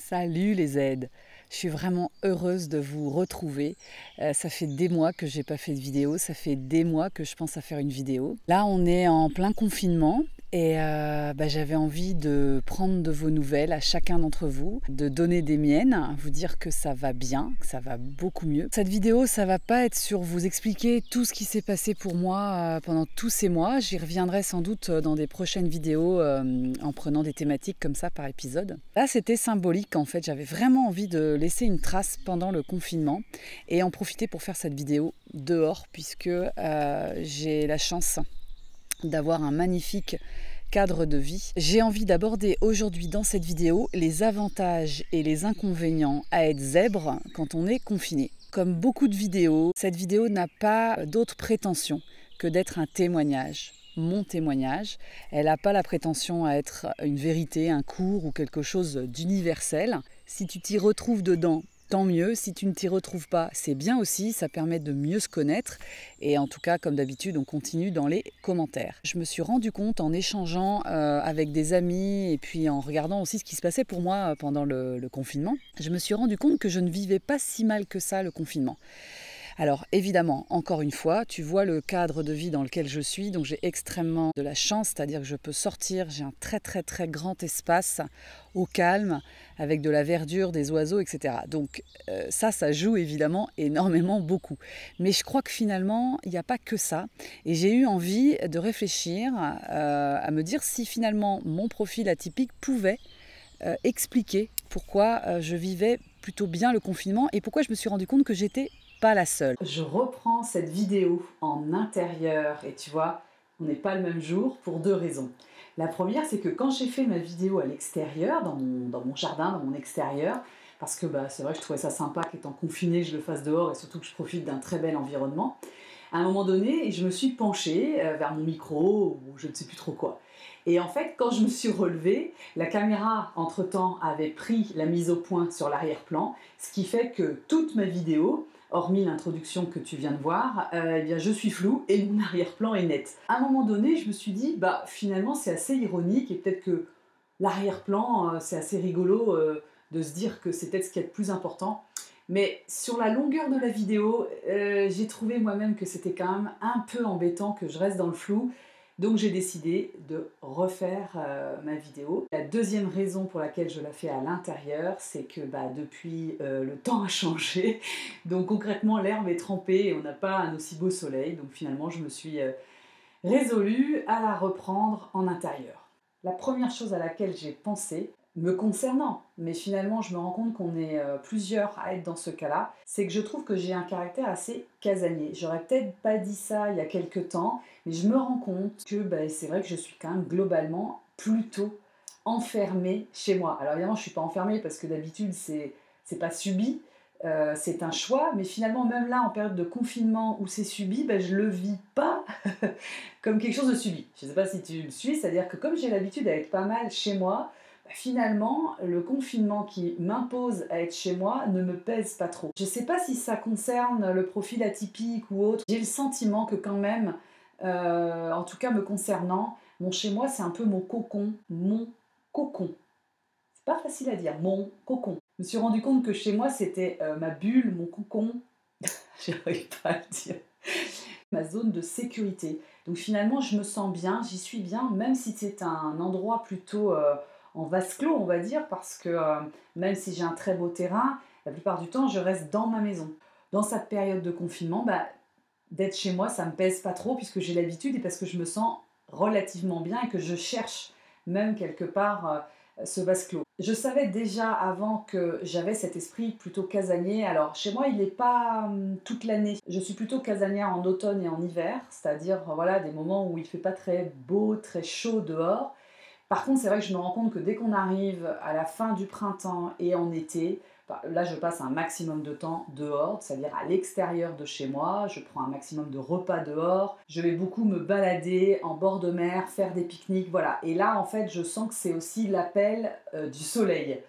Salut les aides, je suis vraiment heureuse de vous retrouver. Ça fait des mois que j'ai pas fait de vidéo, ça fait des mois que je pense à faire une vidéo. Là, on est en plein confinement et j'avais envie de prendre de vos nouvelles à chacun d'entre vous, de donner des miennes, vous dire que ça va bien, que ça va beaucoup mieux. Cette vidéo, ça va pas être sur vous expliquer tout ce qui s'est passé pour moi pendant tous ces mois. J'y reviendrai sans doute dans des prochaines vidéos en prenant des thématiques comme ça par épisode. Là, c'était symbolique en fait. J'avais vraiment envie de laisser une trace pendant le confinement et en profiter pour faire cette vidéo dehors puisque j'ai la chance d'avoir un magnifique cadre de vie. J'ai envie d'aborder aujourd'hui dans cette vidéo les avantages et les inconvénients à être zèbre quand on est confiné. Comme beaucoup de vidéos, cette vidéo n'a pas d'autre prétention que d'être un témoignage. Mon témoignage, elle n'a pas la prétention à être une vérité, un cours ou quelque chose d'universel. Si tu t'y retrouves dedans, tant mieux. Si tu ne t'y retrouves pas, c'est bien aussi, ça permet de mieux se connaître. Et en tout cas, comme d'habitude, on continue dans les commentaires. Je me suis rendu compte en échangeant avec des amis et puis en regardant aussi ce qui se passait pour moi pendant le confinement, je me suis rendu compte que je ne vivais pas si mal que ça le confinement. Alors évidemment, encore une fois, tu vois le cadre de vie dans lequel je suis, donc j'ai extrêmement de la chance, c'est-à-dire que je peux sortir, j'ai un très grand espace au calme, avec de la verdure, des oiseaux, etc. Donc ça joue évidemment énormément beaucoup. Mais je crois que finalement, il n'y a pas que ça. Et j'ai eu envie de réfléchir à me dire si finalement mon profil atypique pouvait expliquer pourquoi je vivais plutôt bien le confinement et pourquoi je me suis rendu compte que j'étais pas la seule. Je reprends cette vidéo en intérieur et tu vois, on n'est pas le même jour pour deux raisons. La première, c'est que quand j'ai fait ma vidéo à l'extérieur, dans mon jardin, dans mon extérieur, parce que c'est vrai que je trouvais ça sympa qu'étant confinée, je le fasse dehors et surtout que je profite d'un très bel environnement, à un moment donné, je me suis penchée vers mon micro ou je ne sais plus trop quoi. Et en fait, quand je me suis relevée, la caméra, entre-temps, avait pris la mise au point sur l'arrière-plan, ce qui fait que toute ma vidéo, hormis l'introduction que tu viens de voir, je suis floue et mon arrière-plan est net. À un moment donné, je me suis dit, finalement, c'est assez ironique et peut-être que l'arrière-plan, c'est assez rigolo de se dire que c'est peut-être ce qui est le plus important. Mais sur la longueur de la vidéo, j'ai trouvé moi-même que c'était quand même un peu embêtant que je reste dans le flou. Donc j'ai décidé de refaire ma vidéo. La deuxième raison pour laquelle je la fais à l'intérieur, c'est que depuis le temps a changé. Donc concrètement l'herbe est trempée et on n'a pas un aussi beau soleil. Donc finalement je me suis résolue à la reprendre en intérieur. La première chose à laquelle j'ai pensé, me concernant, mais finalement je me rends compte qu'on est plusieurs à être dans ce cas-là, c'est que je trouve que j'ai un caractère assez casanier. J'aurais peut-être pas dit ça il y a quelques temps, mais je me rends compte que c'est vrai que je suis quand même globalement plutôt enfermée chez moi. Alors évidemment je suis pas enfermée parce que d'habitude c'est pas subi, c'est un choix, mais finalement même là en période de confinement où c'est subi, je le vis pas comme quelque chose de subi. Je ne sais pas si tu me suis, c'est-à-dire que comme j'ai l'habitude d'être pas mal chez moi, finalement, le confinement qui m'impose à être chez moi ne me pèse pas trop. Je ne sais pas si ça concerne le profil atypique ou autre. J'ai le sentiment que quand même, en tout cas me concernant, mon chez moi c'est un peu mon cocon. Mon cocon. C'est pas facile à dire, mon cocon. Je me suis rendu compte que chez moi c'était ma bulle, mon cocon. J'arrive pas à le dire. Ma zone de sécurité. Donc finalement, je me sens bien, j'y suis bien, même si c'est un endroit plutôt en vase clos, on va dire, parce que même si j'ai un très beau terrain, la plupart du temps, je reste dans ma maison. Dans cette période de confinement, d'être chez moi, ça me pèse pas trop, puisque j'ai l'habitude et parce que je me sens relativement bien et que je cherche même quelque part ce vase clos. Je savais déjà avant que j'avais cet esprit plutôt casanier. Alors chez moi il n'est pas toute l'année. Je suis plutôt casanière en automne et en hiver, c'est-à-dire voilà, des moments où il ne fait pas très beau, très chaud dehors. Par contre c'est vrai que je me rends compte que dès qu'on arrive à la fin du printemps et en été, là je passe un maximum de temps dehors, c'est-à-dire à l'extérieur de chez moi, je prends un maximum de repas dehors, je vais beaucoup me balader en bord de mer, faire des pique-niques, voilà. Et là en fait je sens que c'est aussi l'appel du soleil.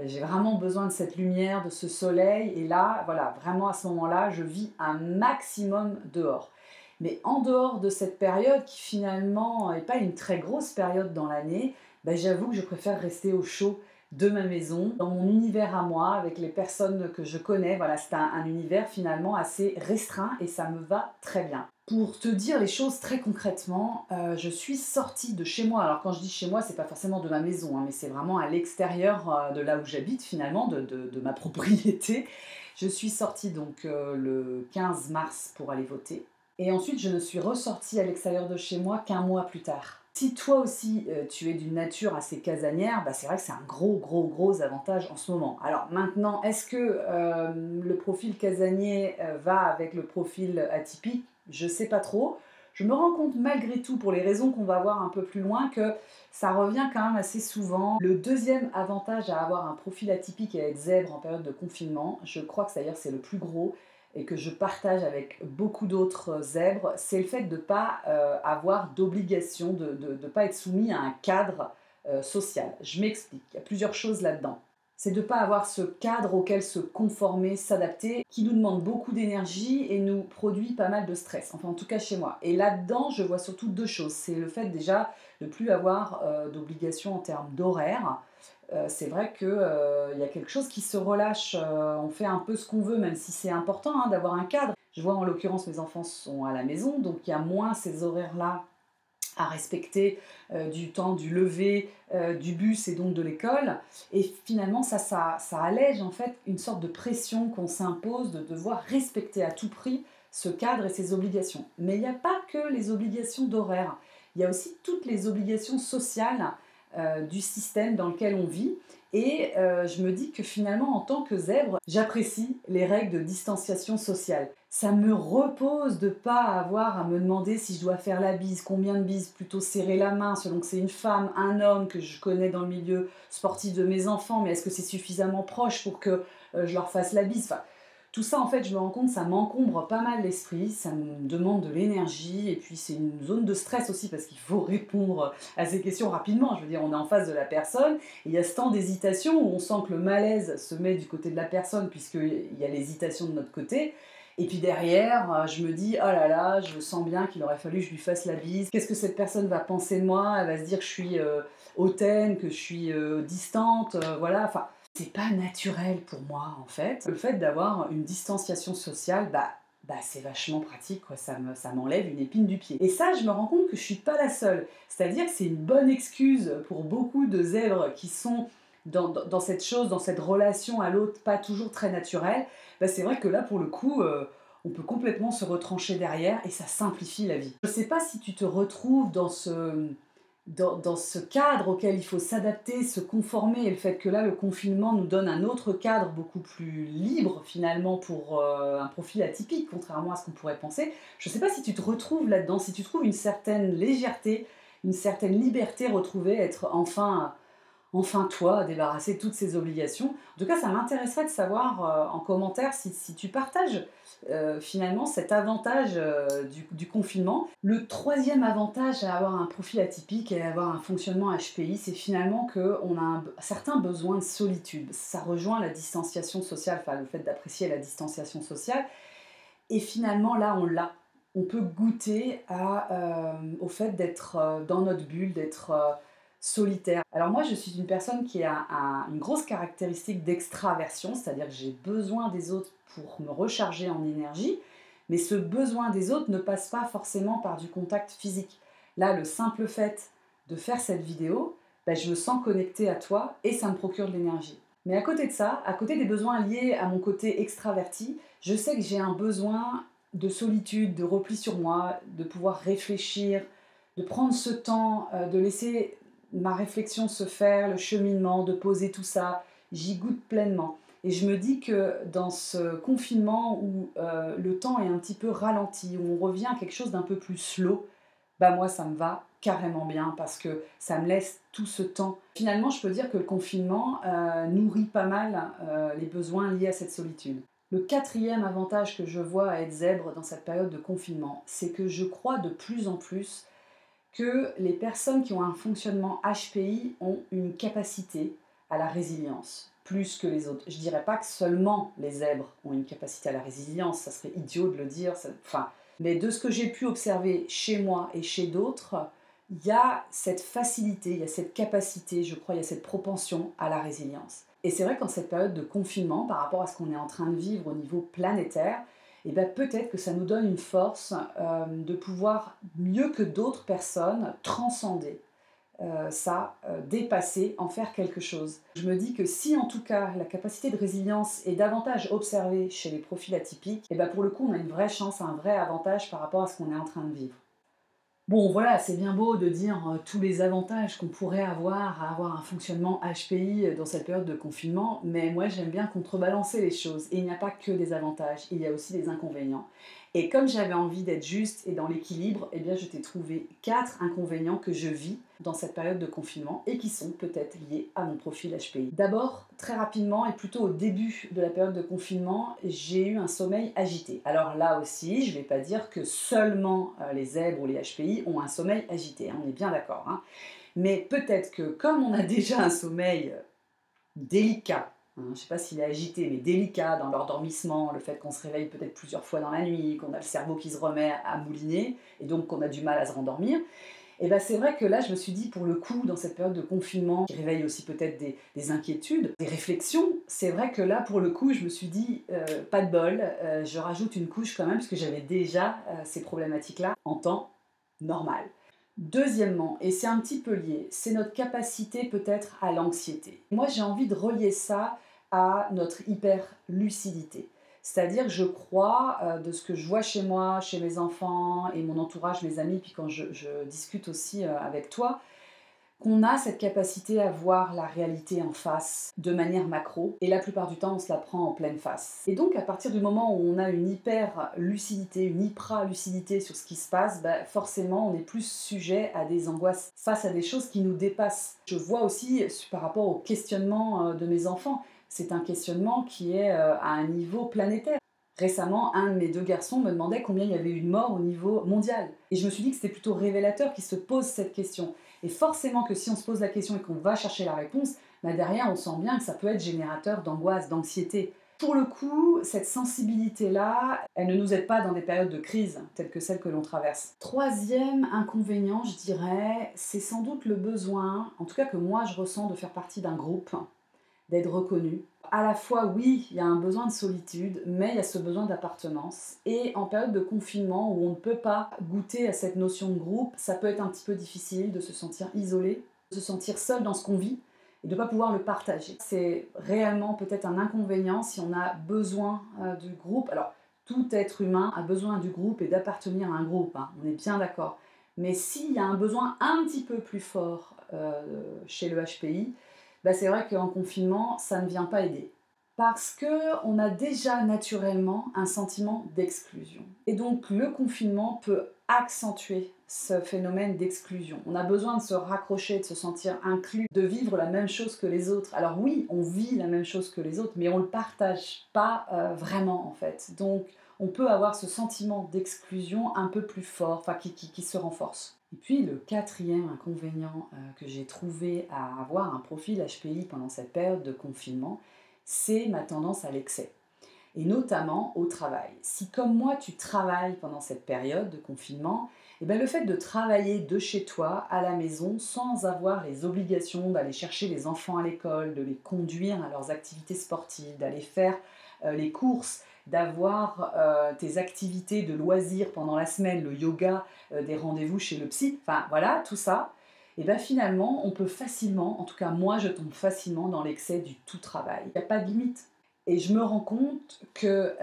J'ai vraiment besoin de cette lumière, de ce soleil, et là, voilà, vraiment à ce moment-là, je vis un maximum dehors. Mais en dehors de cette période, qui finalement n'est pas une très grosse période dans l'année, j'avoue que je préfère rester au chaud de ma maison, dans mon univers à moi, avec les personnes que je connais. Voilà, c'est un univers finalement assez restreint et ça me va très bien. Pour te dire les choses très concrètement, je suis sortie de chez moi. Alors quand je dis chez moi, c'est pas forcément de ma maison, hein, mais c'est vraiment à l'extérieur de là où j'habite finalement, de ma propriété. Je suis sortie donc le 15 mars pour aller voter. Et ensuite, je ne suis ressortie à l'extérieur de chez moi qu'un mois plus tard. Si toi aussi, tu es d'une nature assez casanière, bah, c'est vrai que c'est un gros avantage en ce moment. Alors maintenant, est-ce que le profil casanier va avec le profil atypique? Je sais pas trop. Je me rends compte malgré tout, pour les raisons qu'on va voir un peu plus loin, que ça revient quand même assez souvent. Le deuxième avantage à avoir un profil atypique et à être zèbre en période de confinement, je crois que d'ailleurs c'est le plus gros, et que je partage avec beaucoup d'autres zèbres, c'est le fait de ne pas avoir d'obligation, de ne pas être soumis à un cadre social. Je m'explique, il y a plusieurs choses là-dedans. C'est de ne pas avoir ce cadre auquel se conformer, s'adapter, qui nous demande beaucoup d'énergie et nous produit pas mal de stress, enfin en tout cas chez moi. Et là-dedans, je vois surtout deux choses. C'est le fait déjà de ne plus avoir d'obligation en termes d'horaire. C'est vrai qu'il y a quelque chose qui se relâche, on fait un peu ce qu'on veut, même si c'est important hein, d'avoir un cadre. Je vois en l'occurrence mes enfants sont à la maison, donc il y a moins ces horaires-là à respecter du temps du lever, du bus et donc de l'école. Et finalement, ça allège en fait une sorte de pression qu'on s'impose de devoir respecter à tout prix ce cadre et ses obligations. Mais il n'y a pas que les obligations d'horaire, il y a aussi toutes les obligations sociales du système dans lequel on vit. Et je me dis que finalement, en tant que zèbre, j'apprécie les règles de distanciation sociale. Ça me repose de ne pas avoir à me demander si je dois faire la bise, combien de bises, plutôt serrer la main selon que c'est une femme, un homme que je connais dans le milieu sportif de mes enfants, mais est-ce que c'est suffisamment proche pour que je leur fasse la bise? Enfin, tout ça, en fait, je me rends compte, ça m'encombre pas mal l'esprit, ça me demande de l'énergie, et puis c'est une zone de stress aussi, parce qu'il faut répondre à ces questions rapidement. Je veux dire, on est en face de la personne, et il y a ce temps d'hésitation où on sent que le malaise se met du côté de la personne, puisqu'il y a l'hésitation de notre côté. Et puis derrière, je me dis, oh là là, je sens bien qu'il aurait fallu que je lui fasse la bise. Qu'est-ce que cette personne va penser de moi? Elle va se dire que je suis hautaine, que je suis distante, voilà. Enfin, c'est pas naturel pour moi, en fait. Le fait d'avoir une distanciation sociale, c'est vachement pratique, quoi. Ça m'enlève une épine du pied. Et ça, je me rends compte que je suis pas la seule. C'est-à-dire que c'est une bonne excuse pour beaucoup de zèbres qui sont dans cette chose, dans cette relation à l'autre, pas toujours très naturelle. C'est vrai que là, pour le coup, on peut complètement se retrancher derrière et ça simplifie la vie. Je sais pas si tu te retrouves dans ce cadre auquel il faut s'adapter, se conformer, et le fait que là, le confinement nous donne un autre cadre beaucoup plus libre finalement pour un profil atypique, contrairement à ce qu'on pourrait penser. Je ne sais pas si tu te retrouves là-dedans, si tu trouves une certaine légèreté, une certaine liberté retrouvée, être enfin toi, débarrasser de toutes ces obligations. En tout cas, ça m'intéresserait de savoir en commentaire si tu partages finalement cet avantage du confinement. Le troisième avantage à avoir un profil atypique et à avoir un fonctionnement HPI, c'est finalement qu'on a un certain besoin de solitude. Ça rejoint la distanciation sociale, enfin le fait d'apprécier la distanciation sociale. Et finalement, là, on l'a. On peut goûter au fait d'être dans notre bulle, d'être solitaire. Alors moi, je suis une personne qui a une grosse caractéristique d'extraversion, c'est-à-dire que j'ai besoin des autres pour me recharger en énergie, mais ce besoin des autres ne passe pas forcément par du contact physique. Là, le simple fait de faire cette vidéo, je me sens connectée à toi et ça me procure de l'énergie. Mais à côté de ça, à côté des besoins liés à mon côté extraverti, je sais que j'ai un besoin de solitude, de repli sur moi, de pouvoir réfléchir, de prendre ce temps, de laisser ma réflexion se faire, le cheminement, de poser tout ça, j'y goûte pleinement. Et je me dis que dans ce confinement où le temps est un petit peu ralenti, où on revient à quelque chose d'un peu plus slow, moi ça me va carrément bien parce que ça me laisse tout ce temps. Finalement, je peux dire que le confinement nourrit pas mal les besoins liés à cette solitude. Le quatrième avantage que je vois à être zèbre dans cette période de confinement, c'est que je crois de plus en plus que les personnes qui ont un fonctionnement HPI ont une capacité à la résilience, plus que les autres. Je ne dirais pas que seulement les zèbres ont une capacité à la résilience, ça serait idiot de le dire, mais de ce que j'ai pu observer chez moi et chez d'autres, il y a cette facilité, il y a cette capacité, je crois, il y a cette propension à la résilience. Et c'est vrai qu'en cette période de confinement, par rapport à ce qu'on est en train de vivre au niveau planétaire, eh ben peut-être que ça nous donne une force de pouvoir, mieux que d'autres personnes, transcender dépasser, en faire quelque chose. Je me dis que si en tout cas la capacité de résilience est davantage observée chez les profils atypiques, et ben pour le coup on a une vraie chance, un vrai avantage par rapport à ce qu'on est en train de vivre. Bon voilà, c'est bien beau de dire tous les avantages qu'on pourrait avoir à avoir un fonctionnement HPI dans cette période de confinement, mais moi j'aime bien contrebalancer les choses. Et il n'y a pas que des avantages, il y a aussi des inconvénients. Et comme j'avais envie d'être juste et dans l'équilibre, eh bien je t'ai trouvé 4 inconvénients que je vis dans cette période de confinement et qui sont peut-être liés à mon profil HPI. D'abord, très rapidement et plutôt au début de la période de confinement, j'ai eu un sommeil agité. Alors là aussi, je ne vais pas dire que seulement les zèbres ou les HPI ont un sommeil agité, hein, on est bien d'accord. Hein. Mais peut-être que comme on a déjà un sommeil délicat, hein, je ne sais pas s'il est agité, mais délicat dans l'endormissement, le fait qu'on se réveille peut-être plusieurs fois dans la nuit, qu'on a le cerveau qui se remet à mouliner, et donc qu'on a du mal à se rendormir, et ben c'est vrai que là, je me suis dit, pour le coup, dans cette période de confinement, qui réveille aussi peut-être des inquiétudes, des réflexions, c'est vrai que là, pour le coup, je me suis dit, pas de bol, je rajoute une couche quand même, parce que j'avais déjà ces problématiques-là en temps normal. Deuxièmement, et c'est un petit peu lié, c'est notre capacité peut-être à l'anxiété. Moi, j'ai envie de relier ça à notre hyper-lucidité. C'est-à-dire, je crois, de ce que je vois chez moi, chez mes enfants et mon entourage, mes amis, puis quand je discute aussi avec toi, qu'on a cette capacité à voir la réalité en face de manière macro, et la plupart du temps on se la prend en pleine face. Et donc à partir du moment où on a une hyper-lucidité, une hyper-lucidité sur ce qui se passe, bah forcément on est plus sujet à des angoisses face à des choses qui nous dépassent. Je vois aussi par rapport au questionnement de mes enfants, c'est un questionnement qui est à un niveau planétaire. Récemment, un de mes 2 garçons me demandait combien il y avait eu de morts au niveau mondial. Et je me suis dit que c'était plutôt révélateur qu'ils se posent cette question. Et forcément que si on se pose la question et qu'on va chercher la réponse, bah derrière on sent bien que ça peut être générateur d'angoisse, d'anxiété. Pour le coup, cette sensibilité-là, elle ne nous aide pas dans des périodes de crise telles que celles que l'on traverse. Troisième inconvénient, je dirais, c'est sans doute le besoin, en tout cas que moi je ressens, de faire partie d'un groupe, d'être reconnu. À la fois, oui, il y a un besoin de solitude, mais il y a ce besoin d'appartenance. Et en période de confinement, où on ne peut pas goûter à cette notion de groupe, ça peut être un petit peu difficile de se sentir isolé, de se sentir seul dans ce qu'on vit, et de ne pas pouvoir le partager. C'est réellement peut-être un inconvénient si on a besoin du groupe. Alors, tout être humain a besoin du groupe et d'appartenir à un groupe, hein, on est bien d'accord. Mais s'il y a un besoin un petit peu plus fort chez le HPI, bah c'est vrai qu'en confinement, ça ne vient pas aider. Parce qu'on a déjà naturellement un sentiment d'exclusion. Et donc le confinement peut accentuer ce phénomène d'exclusion. On a besoin de se raccrocher, de se sentir inclus, de vivre la même chose que les autres. Alors oui, on vit la même chose que les autres, mais on ne le partage pas vraiment en fait. Donc on peut avoir ce sentiment d'exclusion un peu plus fort, enfin qui se renforce. Et puis le quatrième inconvénient que j'ai trouvé à avoir un profil HPI pendant cette période de confinement, c'est ma tendance à l'excès. Et notamment au travail. Si comme moi tu travailles pendant cette période de confinement, eh bien le fait de travailler de chez toi à la maison sans avoir les obligations d'aller chercher les enfants à l'école, de les conduire à leurs activités sportives, d'aller faire les courses, d'avoir tes activités de loisirs pendant la semaine, le yoga, des rendez-vous chez le psy, enfin voilà, tout ça, et bien finalement, on peut facilement, en tout cas moi je tombe facilement dans l'excès du tout travail. Il n'y a pas de limite. Et je me rends compte que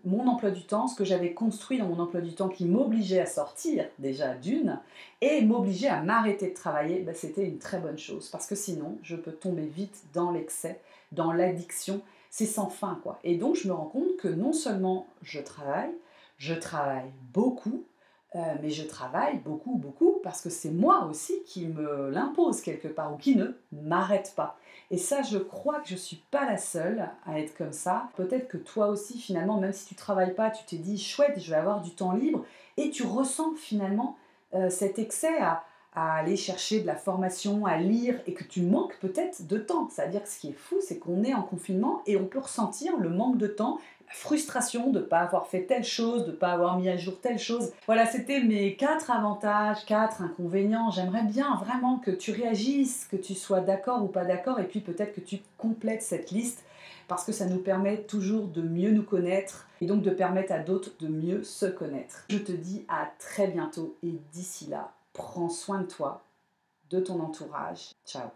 mon emploi du temps, ce que j'avais construit dans mon emploi du temps qui m'obligeait à sortir déjà d'une, et m'obligeait à m'arrêter de travailler, ben c'était une très bonne chose. Parce que sinon, je peux tomber vite dans l'excès, dans l'addiction, c'est sans fin quoi. Et donc je me rends compte que non seulement je travaille beaucoup, mais je travaille beaucoup, beaucoup, parce que c'est moi aussi qui me l'impose quelque part, ou qui ne m'arrête pas. Et ça, je crois que je ne suis pas la seule à être comme ça. Peut-être que toi aussi, finalement, même si tu ne travailles pas, tu t'es dit « chouette, je vais avoir du temps libre », et tu ressens finalement cet excès à aller chercher de la formation, à lire, et que tu manques peut-être de temps. C'est-à-dire que ce qui est fou, c'est qu'on est en confinement et on peut ressentir le manque de temps, frustration de ne pas avoir fait telle chose, de ne pas avoir mis à jour telle chose. Voilà, c'était mes 4 avantages, 4 inconvénients. J'aimerais bien vraiment que tu réagisses, que tu sois d'accord ou pas d'accord, et puis peut-être que tu complètes cette liste, parce que ça nous permet toujours de mieux nous connaître, et donc de permettre à d'autres de mieux se connaître. Je te dis à très bientôt, et d'ici là, prends soin de toi, de ton entourage. Ciao.